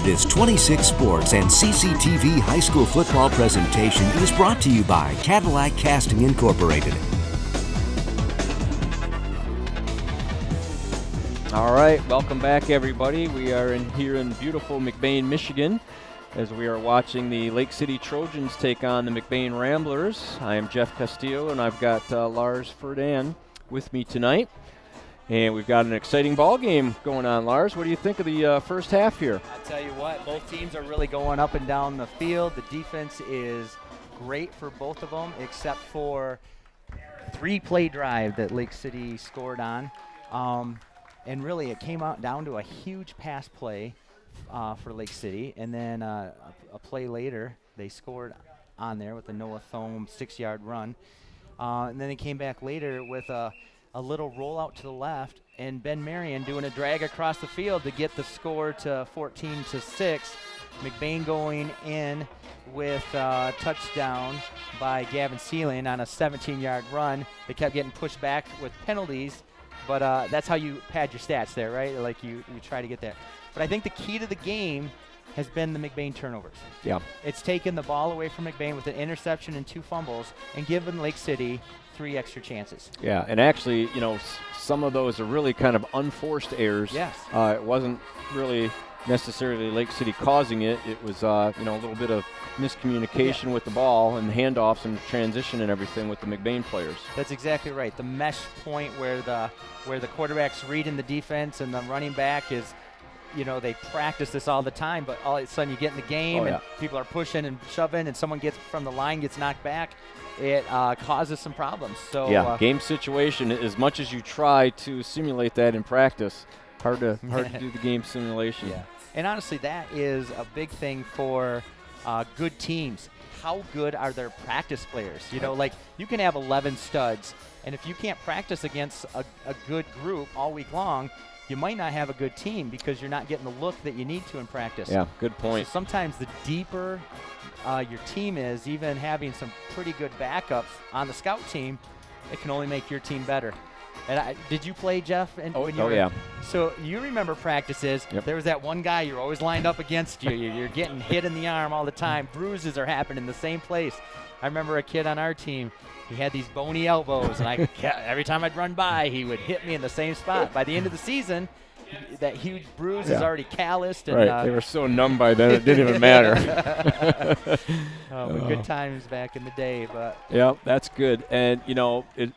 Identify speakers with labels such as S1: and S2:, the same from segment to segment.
S1: This 26 Sports and CCTV high school football presentation is brought to you by Cadillac Casting Incorporated.
S2: All right, welcome back, everybody. We are here in beautiful McBain, Michigan, as we are watching the Lake City Trojans take on the McBain Ramblers. I am Jeff Castillo, and I've got Lars Ferdinand with me tonight. And we've got an exciting ball game going on. Lars, what do you think of the first half here?
S3: I'll tell you what, both teams are really going up and down the field. The defense is great for both of them, except for 3-play drive that Lake City scored on. And really, it came out down to a huge pass play for Lake City. And then a play later, they scored on there with a Noah Thome 6-yard run. And then they came back later with a little rollout to the left, and Ben Marion doing a drag across the field to get the score to 14-6. McBain going in with a touchdown by Gavin Sealing on a 17-yard run. They kept getting pushed back with penalties, but that's how you pad your stats there, right? Like you try to get there. But I think the key to the game has been the McBain turnovers.
S2: Yeah.
S3: It's taken the ball away from McBain with an interception and 2 fumbles and given Lake City 3 extra chances.
S2: Yeah, and actually, you know, some of those are really kind of unforced errors.
S3: Yes.
S2: It wasn't really necessarily Lake City causing it. It was, a little bit of miscommunication with the ball and handoffs and transition and everything with the McBain players.
S3: That's exactly right. The mesh point where the quarterback's reading the defense and the running back is, they practice this all the time, but all of a sudden you get in the game and people are pushing and shoving and someone gets from the line, gets knocked back. It causes some problems. So
S2: game situation, as much as you try to simulate that in practice, hard to do the game simulation.
S3: Yeah. And honestly, that is a big thing for good teams. How good are their practice players? Like you can have 11 studs, and if you can't practice against a good group all week long, you might not have a good team because you're not getting the look that you need to in practice.
S2: Yeah, good point.
S3: So sometimes the deeper your team is, even having some pretty good backups on the scout team, it can only make your team better. And did you play, Jeff?
S2: Yeah.
S3: So you remember practices.
S2: Yep.
S3: There was that one guy you're always lined up against you. You're getting hit in the arm all the time. Bruises are happening in the same place. I remember a kid on our team. He had these bony elbows, and every time I'd run by, he would hit me in the same spot. By the end of the season, that huge bruise is already calloused. And,
S2: right, they were so numb by then it didn't even matter.
S3: But good times back in the day. But
S2: yeah, that's good. And,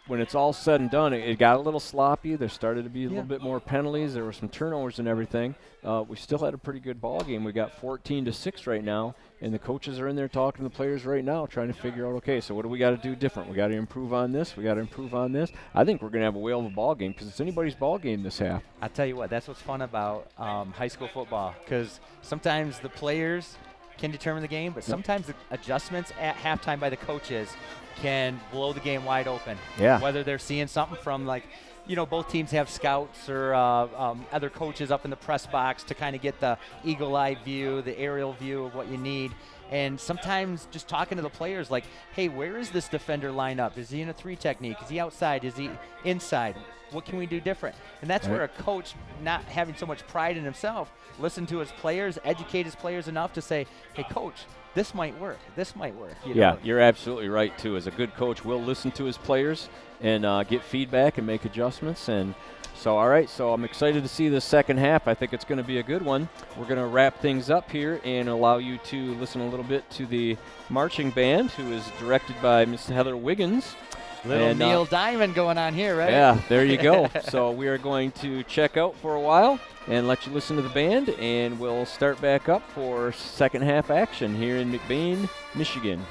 S2: when it's all said and done, it got a little sloppy. There started to be a little bit more penalties. There were some turnovers and everything. We still had a pretty good ball game. We got 14-6 right now, and the coaches are in there talking to the players right now, trying to figure out, okay, so what do we got to do different? We got to improve on this. We got to improve on this. I think we're going to have a whale of a ball game because it's anybody's ball game this half.
S3: I'll tell you what, that's what's fun about high school football, because sometimes the players can determine the game, but sometimes the adjustments at halftime by the coaches can blow the game wide open.
S2: Yeah.
S3: Whether they're seeing something from both teams have scouts or other coaches up in the press box to kind of get the eagle-eye view, the aerial view of what you need. And sometimes just talking to the players like, hey, where is this defender line up? Is he in a 3 technique? Is he outside? Is he inside? What can we do different? And that's where a coach, not having so much pride in himself, listen to his players, educate his players enough to say, hey, coach, this might work. This might work.
S2: Yeah, you're absolutely right, too. As a good coach, will listen to his players and get feedback and make adjustments. And so, all right, so I'm excited to see the second half. I think it's going to be a good one. We're going to wrap things up here and allow you to listen a little bit to the marching band, who is directed by Miss Heather Wiggins.
S3: Little Neil Diamond going on here, right?
S2: Yeah, there you go. So we are going to check out for a while and let you listen to the band, and we'll start back up for second half action here in McBain, Michigan.